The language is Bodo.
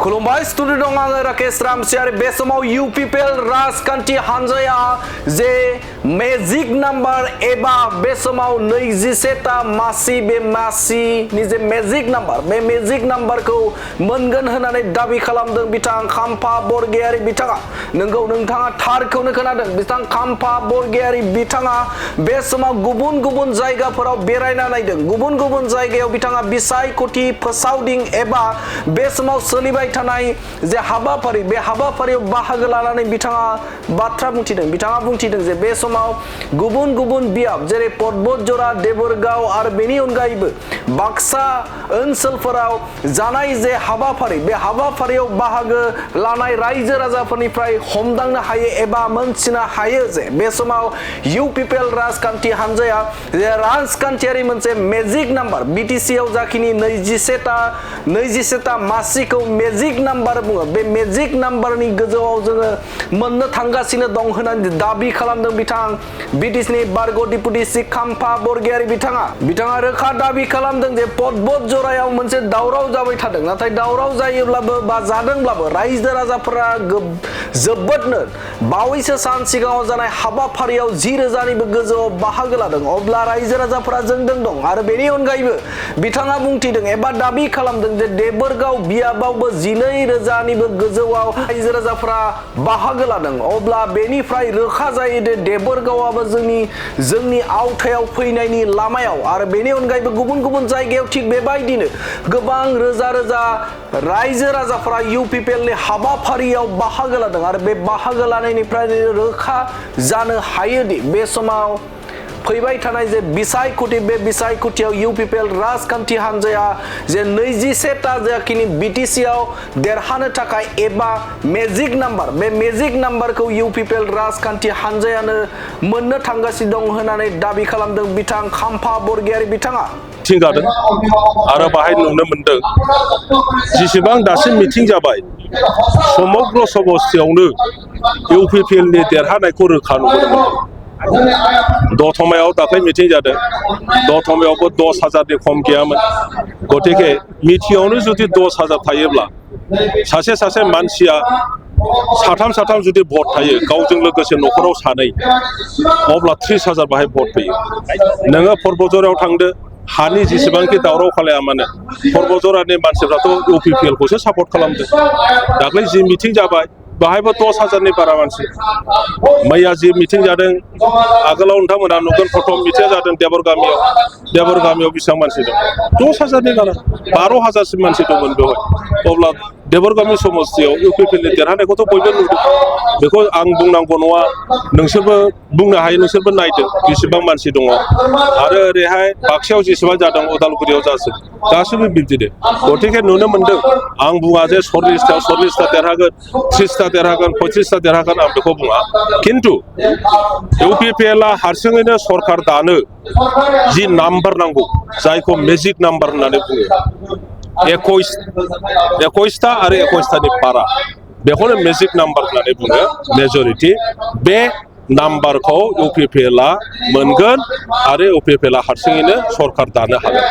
खुलुमबाय स्टुडिय दं आङो राकेश रामसियारि बे समाव UPPL राजखान्थि हानजाया जे मेजिक नाम्बार एबा बे समाव 27टा मासि बे मासिनि जे मेजिक नाम्बार बे मेजिक नाम्बारखौ मोनगोन होननानै दाबि खालामदों बिथां खाम्फा बरगयारि बिथाङा। नोंगौ नोंथाङा थारखौनो खोनादों। बिथां खाम्फा बरगयारि बिथाङा बे समाव गुबुन गुबुन जायगाफोराव बेरायना नायदों। गुबुन गुबुन जायगायाव बिथाङा बिसायख'थि फोसावदिं एबा बे समाव सोलिबाय थानाय जे हाबाफारि बे हाबाफारियाव बाहागो लानानै बिथाङा बाथ्रा बुंथिदों। बिथाङा बुंथिदों जे बे समाव गुबुन गुबुन बियाब जेरै पर्बतजरा देबरगाव आरो बेनि अनगायैबो बाक्सा ओनसोलफोराव जानाय जे हाबाफारि बे हाबाफारियाव बाहागो लानाय रायजो राजाफोरनिफ्राय हमदांनो हायो एबा मोनथिनो हायो जे बे समाव UPPL राजखान्थि हानजाया जे राजखान्थियारि मोनसे मेजिक नाम्बार BTC आव जाखिनि 27टा मासिखौ मेजिक नाम्बार बुङो। बे मेजिक नाम्बारनि गोजौआव जोङो मोननो थांगासिनो दं होननानै दाबि खालामदों बिथां BTC नि बरगय डिपुटि चिफ खाम्फा बरगयारि बिथाङा रोखा दाबि खालामदों जे पर्बतजरायाव मोनसे दावराव जाबाय थादों। नाथाय दावराव जायोब्लाबो बा जादोंब्लाबो रायजो राजाफोरा जोबोदनो बावैसो सान सिगाङाव जानाय हाबाफारियाव 10,000निबो गोजौआव बाहागो लादों। अब्ला रायजो राजाफोरा जोंदों दं आरो बेनि अनगायैबो बिथाङा बुंथिदों एबा दाबि खालामदों जे देबरगाव बियाबावबो 12,000निबो गोजौआव रायजो राजाफोरा बाहागो लादों। अब्ला बेनिफ्राय रोखा जायो दे देबरगावआबो जोंनि आवथायाव फैनायनि लामायाव आरो बेनि अनगायैबो गुबुन गुबुन जायगायाव थिग बेबायदिनो गोबां रोजा रोजा रायजो राजाफोरा UPPL नि हाबाफारियाव बाहागो लादों आरो बे बाहागो लानायनिफ्राय रोखा जानो हायोदि बे समाव फैबाय थानाय जे बिसायख'थि बे बिसायख'थियाव UPPL राजखान्थि हानजाया जे 27टा जाखिनि BTC आव देरहानो थाखाय एबा मेजिक नाम्बार बे मेजिक नाम्बारखौ UPPL राजखान्थि हानजायानो मोननो थांगासिनो दं होननानै दाबि खालामदों बिथां खाम्फा बरगयारि बिथाङा। मिथिं जादों आरो बाहाय नुनो मोनदों जेसेबां दासिम मिथिं जाबाय समग्र समस्थियावनो UPPL नि देरहानायखौ रोखा नुनो मोनदों। दतमायाव दाख्लै मिथिं जादों। दतमायावबो 10,000नि खम गैयामोन। गतिके मिथिङावनो जुदि 10,000 थायोब्ला सासे मानसिया साथाम जुदि भट थायो गावजों लोगोसे न'खराव सानै अब्ला 30,000 बाहाय भट फैयो। नोङो पर्बतजरायाव थांदो हानि जेसेबांखि दावराव खालाया मानो पर्बतजरानि मानसिफ्राथ' UPPL खौसो सापर्ट खालामदों। दाख्लै जि मिथिं जाबाय बाहायबो 10,000नि बारा मानसि। मैया जि मिथिं जादों आगोलाव नोंथांमोना नुगोन प्रथम मिथिङा जादों देबरगामियाव बेसेबां मानसि दं 10,000नि बारा 12,000सिम मानसि दंमोन बेवहाय। अब्ला देबरगामि समस्थियाव UPPL नि देरहानायखौथ' बयबो नुदों। बेखौ आं बुंनांगौ नङा, नोंसोरबो बुंनो हायो, नोंसोरबो नायदों बेसेबां मानसि दङ। आरो ओरैहाय बाक्सायाव जेसेबां जादों उदालगुरियाव गासैबो बिब्दिनो। गतिके नुनो मोनदों आं बुङा जे 40टा देरहागोन 30टा देरहागोन 35टा देरहागोन आं बेखौ बुङा। खिन्थु UPPL आ हारसिङैनो सरकार दानो जि नाम्बार नांगौ जायखौ मेजिक नाम्बार होननानै बुङो 21टा आरो 21टानि बारा बेखौनो मेजिक नाम्बार होननानै बुङो मेजरिटि। बे नाम्बारखौ UPPL आ मोनगोन आरो UPPL आ हारसिङैनो सरकार दानो हागोन।